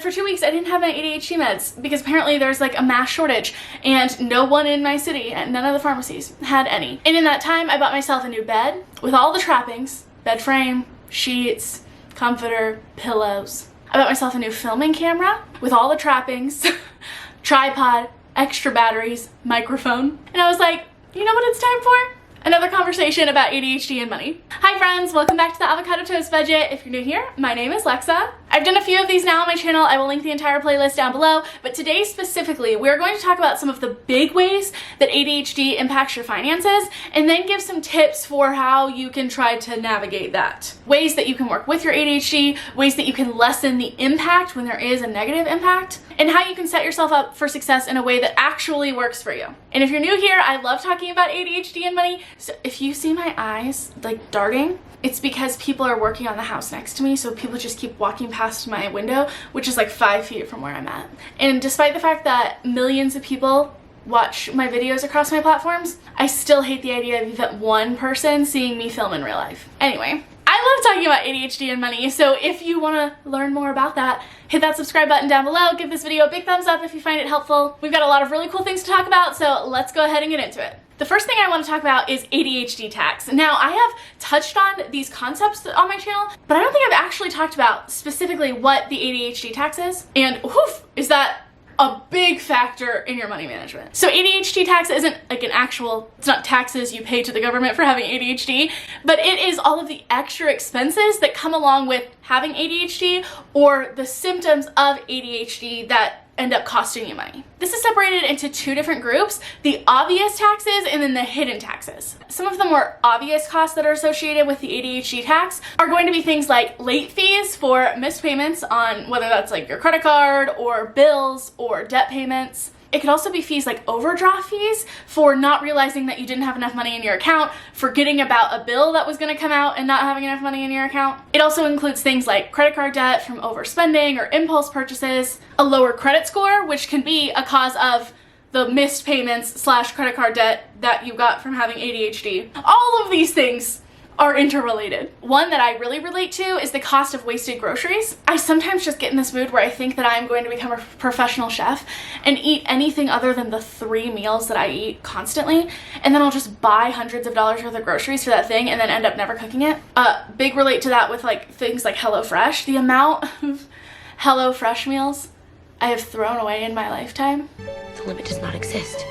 For 2 weeks, I didn't have my ADHD meds because apparently there's like a mass shortage and no one in my city and none of the pharmacies had any. And in that time, I bought myself a new bed with all the trappings, bed frame, sheets, comforter, pillows. I bought myself a new filming camera with all the trappings, tripod, extra batteries, microphone. And I was like, you know what it's time for? Another conversation about ADHD and money. Hi friends, welcome back to the Avocado Toast Budget. If you're new here, my name is Lexa. I've done a few of these now on my channel. I will link the entire playlist down below, but today specifically, we're going to talk about some of the big ways that ADHD impacts your finances, and then give some tips for how you can try to navigate that. Ways that you can work with your ADHD, ways that you can lessen the impact when there is a negative impact, and how you can set yourself up for success in a way that actually works for you. And if you're new here, I love talking about ADHD and money, so if you see my eyes like darting, it's because people are working on the house next to me, so people just keep walking past my window, which is like 5 feet from where I'm at. And despite the fact that millions of people watch my videos across my platforms, I still hate the idea of even one person seeing me film in real life. Anyway, I love talking about ADHD and money, so if you want to learn more about that, hit that subscribe button down below, give this video a big thumbs up if you find it helpful. We've got a lot of really cool things to talk about, so let's go ahead and get into it. The first thing I want to talk about is ADHD tax. Now, I have touched on these concepts on my channel, but I don't think I've actually talked about specifically what the ADHD tax is, and woof, is that a big factor in your money management. So ADHD tax isn't like an actual, it's not taxes you pay to the government for having ADHD, but it is all of the extra expenses that come along with having ADHD or the symptoms of ADHD that end up costing you money. This is separated into two different groups, the obvious taxes and then the hidden taxes. Some of the more obvious costs that are associated with the ADHD tax are going to be things like late fees for missed payments on whether that's like your credit card or bills or debt payments. It could also be fees like overdraft fees for not realizing that you didn't have enough money in your account, forgetting about a bill that was going to come out and not having enough money in your account. It also includes things like credit card debt from overspending or impulse purchases, a lower credit score, which can be a cause of the missed payments / credit card debt that you got from having ADHD. All of these things are interrelated. One that I really relate to is the cost of wasted groceries. I sometimes just get in this mood where I think that I'm going to become a professional chef and eat anything other than the 3 meals that I eat constantly, and then I'll just buy hundreds of dollars worth of groceries for that thing and then end up never cooking it. Big relate to that with like things like HelloFresh. The amount of HelloFresh meals I have thrown away in my lifetime. The limit does not exist.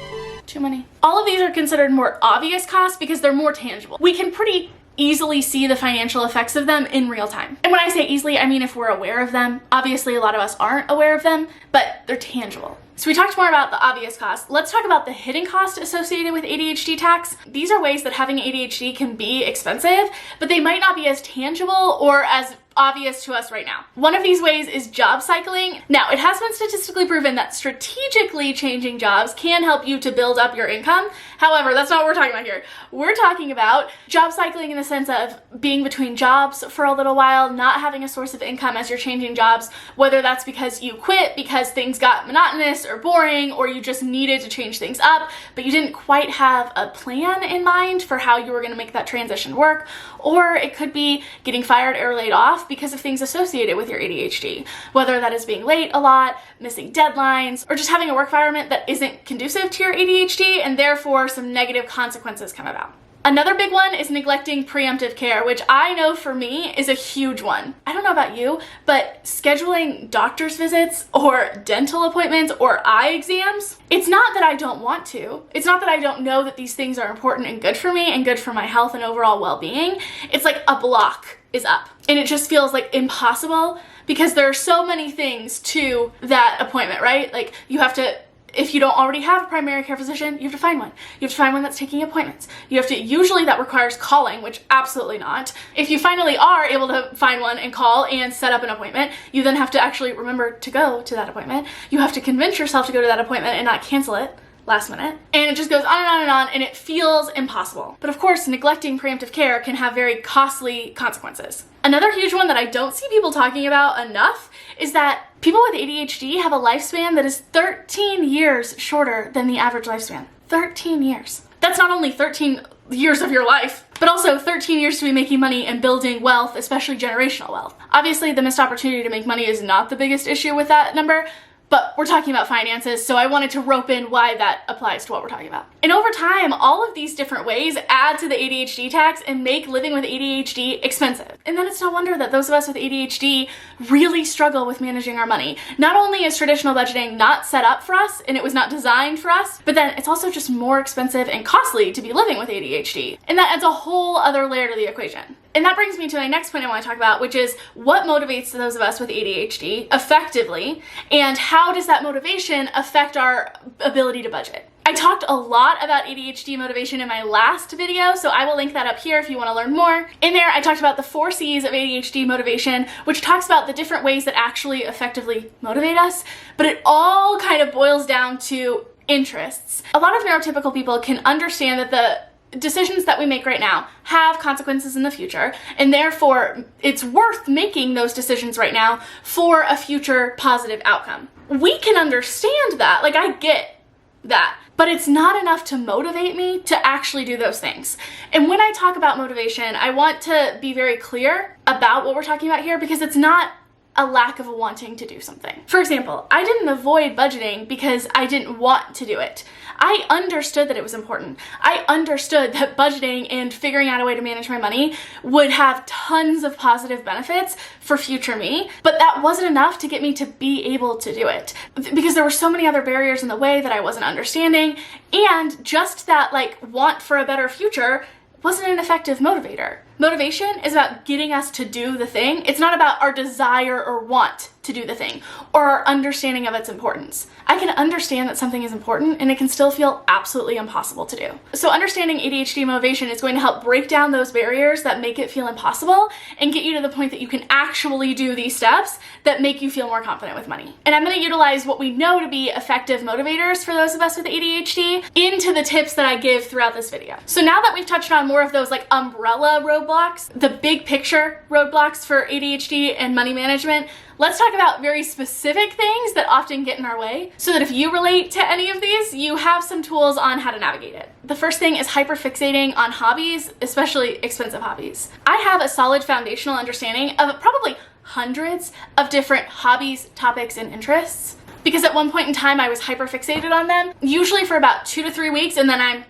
Too many. All of these are considered more obvious costs because they're more tangible. We can pretty easily see the financial effects of them in real time. And when I say easily, I mean if we're aware of them. Obviously, a lot of us aren't aware of them, but they're tangible. So we talked more about the obvious costs. Let's talk about the hidden cost associated with ADHD tax. These are ways that having ADHD can be expensive, but they might not be as tangible or as obvious to us right now. One of these ways is job cycling. Now, it has been statistically proven that strategically changing jobs can help you to build up your income. However, that's not what we're talking about here. We're talking about job cycling in the sense of being between jobs for a little while, not having a source of income as you're changing jobs, whether that's because you quit because things got monotonous or boring, or you just needed to change things up, but you didn't quite have a plan in mind for how you were going to make that transition work. Or it could be getting fired or laid off because of things associated with your ADHD, whether that is being late a lot, missing deadlines, or just having a work environment that isn't conducive to your ADHD and therefore some negative consequences come about. Another big one is neglecting preemptive care, which I know for me is a huge one. I don't know about you, but scheduling doctor's visits or dental appointments or eye exams, it's not that I don't want to. It's not that I don't know that these things are important and good for me and good for my health and overall well-being. It's like a block is up and it just feels like impossible because there are so many things to that appointment, right? Like you have to, if you don't already have a primary care physician, you have to find one. You have to find one that's taking appointments. You have to, usually that requires calling, which absolutely not. If you finally are able to find one and call and set up an appointment, you then have to actually remember to go to that appointment. You have to convince yourself to go to that appointment and not cancel it last minute. And it just goes on and on and on, and it feels impossible. But of course, neglecting preemptive care can have very costly consequences. Another huge one that I don't see people talking about enough is that people with ADHD have a lifespan that is 13 years shorter than the average lifespan. 13 years. That's not only 13 years of your life, but also 13 years to be making money and building wealth, especially generational wealth. Obviously, the missed opportunity to make money is not the biggest issue with that number, but we're talking about finances, so I wanted to rope in why that applies to what we're talking about. And over time, all of these different ways add to the ADHD tax and make living with ADHD expensive. And then it's no wonder that those of us with ADHD really struggle with managing our money. Not only is traditional budgeting not set up for us, and it was not designed for us, but then it's also just more expensive and costly to be living with ADHD. And that adds a whole other layer to the equation. And that brings me to my next point I want to talk about, which is what motivates those of us with ADHD effectively, and how does that motivation affect our ability to budget? I talked a lot about ADHD motivation in my last video, so I will link that up here if you want to learn more. In there, I talked about the 4 C's of ADHD motivation, which talks about the different ways that actually effectively motivate us, but it all kind of boils down to interests. A lot of neurotypical people can understand that the decisions that we make right now have consequences in the future, and therefore it's worth making those decisions right now for a future positive outcome. We can understand that, like I get that, but it's not enough to motivate me to actually do those things. And when I talk about motivation, I want to be very clear about what we're talking about here, because it's not a lack of wanting to do something. For example, I didn't avoid budgeting because I didn't want to do it. I understood that it was important. I understood that budgeting and figuring out a way to manage my money would have tons of positive benefits for future me, but that wasn't enough to get me to be able to do it, because there were so many other barriers in the way that I wasn't understanding, and just that like want for a better future wasn't an effective motivator. Motivation is about getting us to do the thing. It's not about our desire or want to do the thing or our understanding of its importance. I can understand that something is important and it can still feel absolutely impossible to do. So understanding ADHD motivation is going to help break down those barriers that make it feel impossible and get you to the point that you can actually do these steps that make you feel more confident with money. And I'm going to utilize what we know to be effective motivators for those of us with ADHD into the tips that I give throughout this video. So now that we've touched on more of those like umbrella roadblocks, the big picture roadblocks for ADHD and money management, let's talk about very specific things that often get in our way so that if you relate to any of these, you have some tools on how to navigate it. The first thing is hyperfixating on hobbies, especially expensive hobbies. I have a solid foundational understanding of probably hundreds of different hobbies, topics, and interests, because at one point in time I was hyperfixated on them, usually for about 2 to 3 weeks, and then I'm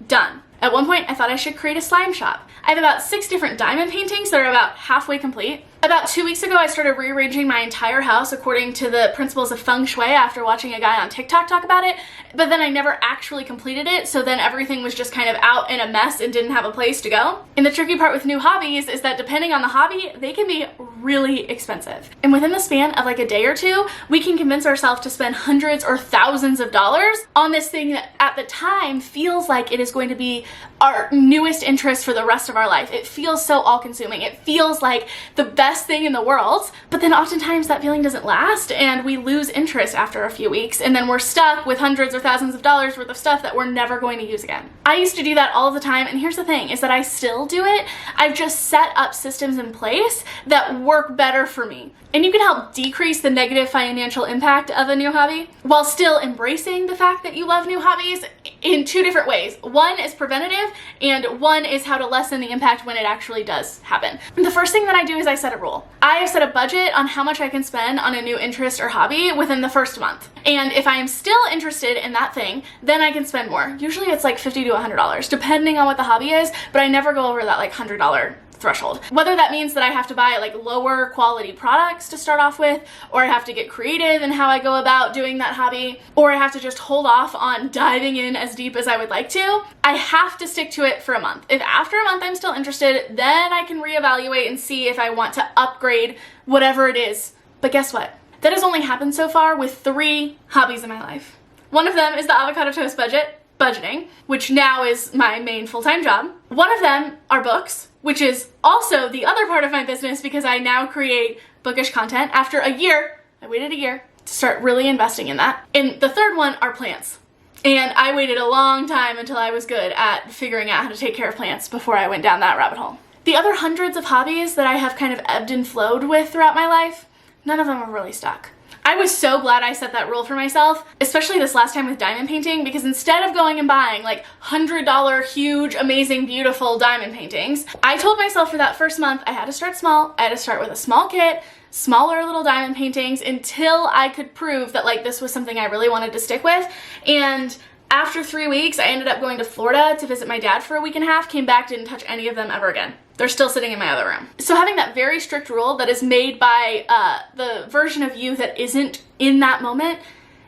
done. At one point, I thought I should create a slime shop. I have about 6 different diamond paintings that are about halfway complete. About 2 weeks ago, I started rearranging my entire house according to the principles of feng shui after watching a guy on TikTok talk about it, but then I never actually completed it, so then everything was just kind of out in a mess and didn't have a place to go. And the tricky part with new hobbies is that depending on the hobby, they can be really expensive. And within the span of like a day or two, we can convince ourselves to spend hundreds or thousands of dollars on this thing that at the time feels like it is going to be our newest interest for the rest of our life. It feels so all-consuming. It feels like the best thing in the world, but then oftentimes that feeling doesn't last and we lose interest after a few weeks, and then we're stuck with hundreds or thousands of dollars worth of stuff that we're never going to use again. I used to do that all the time, and here's the thing is that I still do it. I've just set up systems in place that work better for me. And you can help decrease the negative financial impact of a new hobby while still embracing the fact that you love new hobbies in 2 different ways. One is preventative, and one is how to lessen the impact when it actually does happen. And the first thing that I do is I set a rule. I have set a budget on how much I can spend on a new interest or hobby within the first month. And if I am still interested in that thing, then I can spend more. Usually it's like $50 to $100, depending on what the hobby is, but I never go over that like $100 threshold. Whether that means that I have to buy like lower quality products to start off with, or I have to get creative in how I go about doing that hobby, or I have to just hold off on diving in as deep as I would like to, I have to stick to it for a month. If after a month I'm still interested, then I can reevaluate and see if I want to upgrade whatever it is. But guess what? That has only happened so far with 3 hobbies in my life. One of them is the avocado toast budget, budgeting, which now is my main full-time job. One of them are books, which is also the other part of my business because I now create bookish content. After a year, I waited a year to start really investing in that. And the third one are plants. And I waited a long time until I was good at figuring out how to take care of plants before I went down that rabbit hole. The other hundreds of hobbies that I have kind of ebbed and flowed with throughout my life, none of them are really stuck. I was so glad I set that rule for myself, especially this last time with diamond painting, because instead of going and buying like $100 huge, amazing, beautiful diamond paintings, I told myself for that first month I had to start small. I had to start with a small kit, smaller little diamond paintings, until I could prove that like this was something I really wanted to stick with. And after 3 weeks, I ended up going to Florida to visit my dad for a week and a half, came back, didn't touch any of them ever again. They're still sitting in my other room. So having that very strict rule that is made by the version of you that isn't in that moment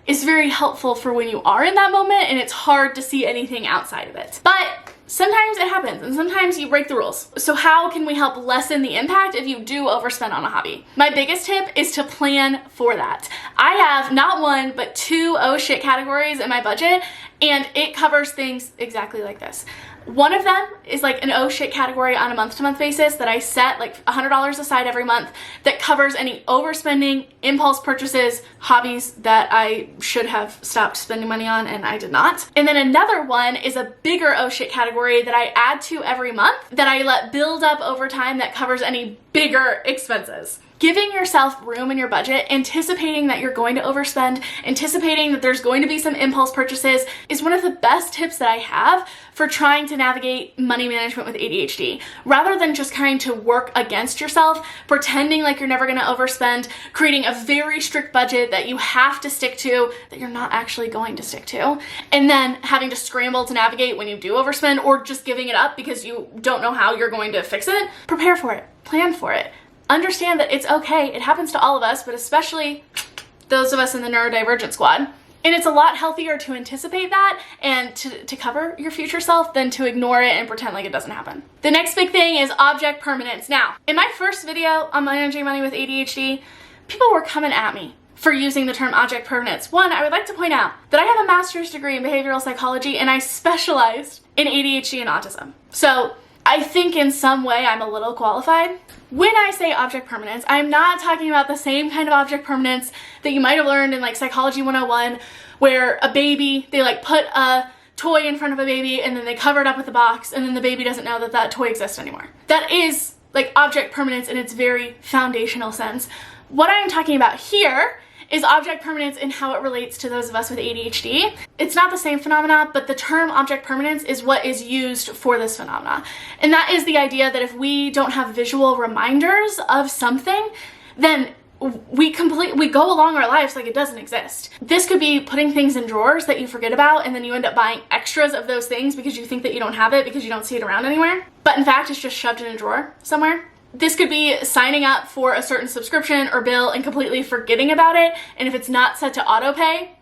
is very helpful for when you are in that moment and it's hard to see anything outside of it. But sometimes it happens and sometimes you break the rules. So how can we help lessen the impact if you do overspend on a hobby? My biggest tip is to plan for that. I have not one, but 2 oh shit categories in my budget, and it covers things exactly like this. One of them is like an oh shit category on a month-to-month basis that I set like $100 aside every month that covers any overspending, impulse purchases, hobbies that I should have stopped spending money on and I did not. And then another one is a bigger oh shit category that I add to every month that I let build up over time that covers any bigger expenses. Giving yourself room in your budget, anticipating that you're going to overspend, anticipating that there's going to be some impulse purchases is one of the best tips that I have for trying to navigate money management with ADHD. Rather than just trying to work against yourself, pretending like you're never gonna overspend, creating a very strict budget that you have to stick to, that you're not actually going to stick to, and then having to scramble to navigate when you do overspend or just giving it up because you don't know how you're going to fix it. Prepare for it, plan for it. Understand that it's okay, it happens to all of us, but especially those of us in the neurodivergent squad. And it's a lot healthier to anticipate that and to cover your future self than to ignore it and pretend like it doesn't happen. The next big thing is object permanence. Now, in my first video on managing money with ADHD, people were coming at me for using the term object permanence. One, I would like to point out that I have a master's degree in behavioral psychology and I specialized in ADHD and autism. So I think in some way I'm a little qualified. When I say object permanence, I'm not talking about the same kind of object permanence that you might have learned in like Psychology 101, where a baby, they like put a toy in front of a baby and then they cover it up with a box and then the baby doesn't know that that toy exists anymore. That is like object permanence in its very foundational sense. What I'm talking about here is object permanence in how it relates to those of us with ADHD. It's not the same phenomena, but the term object permanence is what is used for this phenomena. And that is the idea that if we don't have visual reminders of something, then we go along our lives like it doesn't exist. This could be putting things in drawers that you forget about and then you end up buying extras of those things because you think that you don't have it because you don't see it around anywhere. But in fact, it's just shoved in a drawer somewhere. This could be signing up for a certain subscription or bill and completely forgetting about it. And if it's not set to auto pay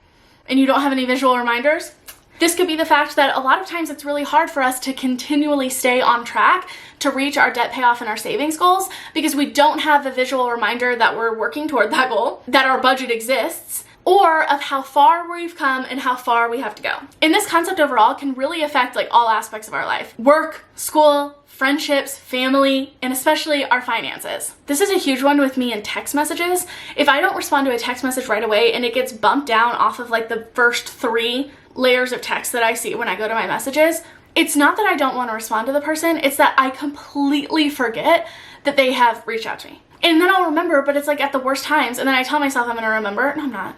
and you don't have any visual reminders, this could be the fact that a lot of times it's really hard for us to continually stay on track to reach our debt payoff and our savings goals because we don't have the visual reminder that we're working toward that goal, that our budget exists, or of how far we've come and how far we have to go. And this concept overall can really affect like all aspects of our life: work, school, friendships, family, and especially our finances. This is a huge one with me in text messages. If I don't respond to a text message right away and it gets bumped down off of like the first 3 layers of text that I see when I go to my messages, it's not that I don't want to respond to the person, it's that I completely forget that they have reached out to me. And then I'll remember, but it's like at the worst times, and then I tell myself I'm gonna remember, and I'm not.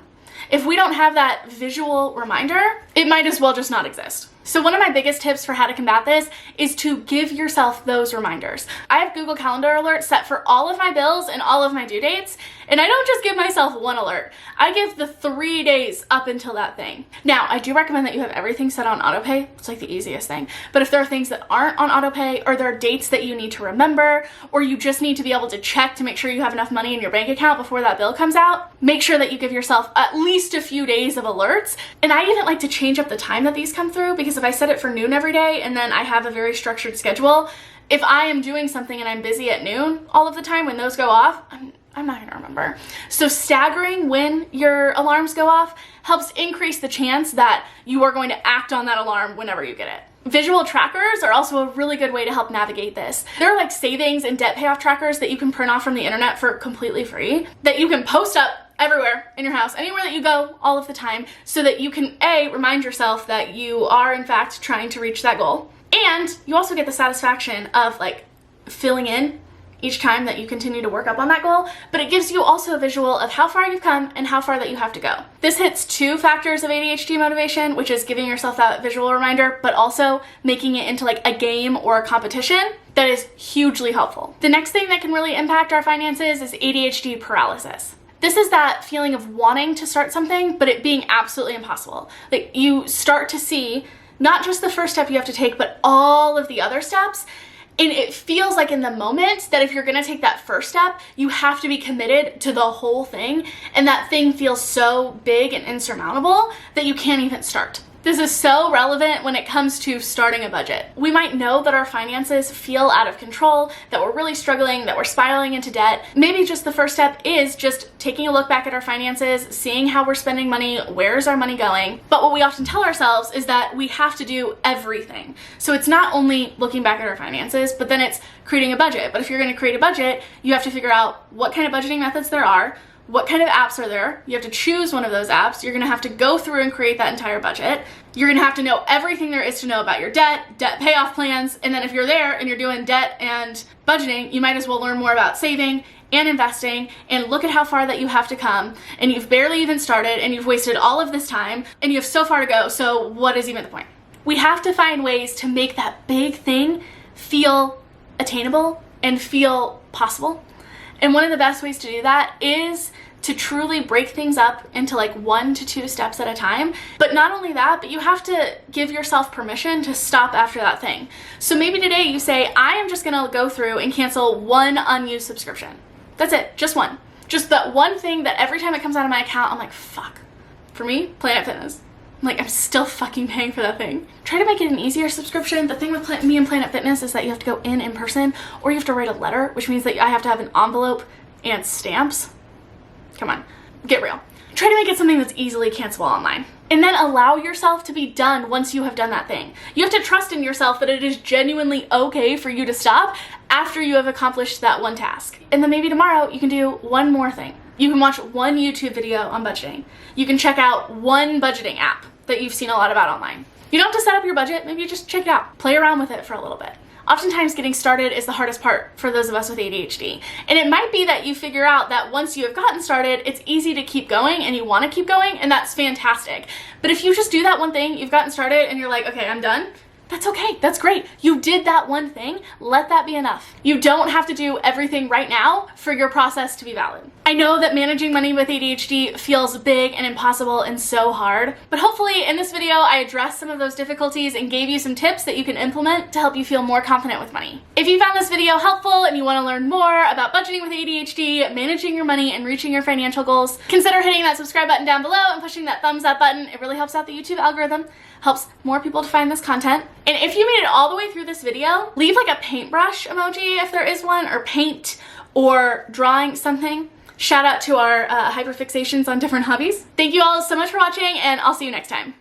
If we don't have that visual reminder, it might as well just not exist. So one of my biggest tips for how to combat this is to give yourself those reminders. I have Google Calendar alerts set for all of my bills and all of my due dates, and I don't just give myself one alert. I give the 3 days up until that thing. Now, I do recommend that you have everything set on autopay. It's like the easiest thing. But if there are things that aren't on autopay, or there are dates that you need to remember, or you just need to be able to check to make sure you have enough money in your bank account before that bill comes out, make sure that you give yourself at least a few days of alerts. And I even like to change up the time that these come through, because if I set it for noon every day and then I have a very structured schedule, if I am doing something and I'm busy at noon all of the time when those go off, I'm not gonna remember. So staggering when your alarms go off helps increase the chance that you are going to act on that alarm whenever you get it. Visual trackers are also a really good way to help navigate this. There are like savings and debt payoff trackers that you can print off from the internet for completely free that you can post up everywhere in your house, anywhere that you go all of the time, so that you can remind yourself that you are in fact trying to reach that goal. And you also get the satisfaction of like filling in each time that you continue to work up on that goal, but it gives you also a visual of how far you've come and how far that you have to go. This hits two factors of ADHD motivation, which is giving yourself that visual reminder, but also making it into like a game or a competition. That is hugely helpful. The next thing that can really impact our finances is ADHD paralysis. This is that feeling of wanting to start something, but it being absolutely impossible. Like you start to see not just the first step you have to take, but all of the other steps. And it feels like in the moment that if you're gonna take that first step, you have to be committed to the whole thing. And that thing feels so big and insurmountable that you can't even start. This is so relevant when it comes to starting a budget. We might know that our finances feel out of control, that we're really struggling, that we're spiraling into debt. Maybe just the first step is just taking a look back at our finances, seeing how we're spending money, where's our money going. But what we often tell ourselves is that we have to do everything. So it's not only looking back at our finances, but then it's creating a budget. But if you're gonna create a budget, you have to figure out what kind of budgeting methods there are, what kind of apps are there? You have to choose one of those apps. You're gonna have to go through and create that entire budget. You're gonna have to know everything there is to know about your debt payoff plans, and then if you're there and you're doing debt and budgeting, you might as well learn more about saving and investing and look at how far that you have to come, and you've barely even started and you've wasted all of this time and you have so far to go, so what is even the point? We have to find ways to make that big thing feel attainable and feel possible. And one of the best ways to do that is to truly break things up into like 1 to 2 steps at a time. But not only that, but you have to give yourself permission to stop after that thing. So maybe today you say, I am just gonna go through and cancel one unused subscription. That's it, just one. Just that one thing that every time it comes out of my account, I'm like, fuck. For me, Planet Fitness. I'm like, I'm still fucking paying for that thing. Try to make it an easier subscription. The thing with me and Planet Fitness is that you have to go in person, or you have to write a letter, which means that I have to have an envelope and stamps. Come on, get real. Try to make it something that's easily cancelable online. And then allow yourself to be done once you have done that thing. You have to trust in yourself that it is genuinely okay for you to stop after you have accomplished that one task. And then maybe tomorrow you can do one more thing. You can watch one YouTube video on budgeting. You can check out one budgeting app that you've seen a lot about online. You don't have to set up your budget, maybe you just check it out. Play around with it for a little bit. Oftentimes getting started is the hardest part for those of us with ADHD. And it might be that you figure out that once you have gotten started, it's easy to keep going and you want to keep going, and that's fantastic. But if you just do that one thing, you've gotten started and you're like, okay, I'm done. That's okay, that's great. You did that one thing, let that be enough. You don't have to do everything right now for your process to be valid. I know that managing money with ADHD feels big and impossible and so hard, but hopefully in this video I addressed some of those difficulties and gave you some tips that you can implement to help you feel more confident with money. If you found this video helpful and you want to learn more about budgeting with ADHD, managing your money, and reaching your financial goals, consider hitting that subscribe button down below and pushing that thumbs up button. It really helps out the YouTube algorithm, helps more people to find this content. And if you made it all the way through this video, leave like a paintbrush emoji if there is one, or paint, or drawing something. Shout out to our hyperfixations on different hobbies. Thank you all so much for watching, and I'll see you next time.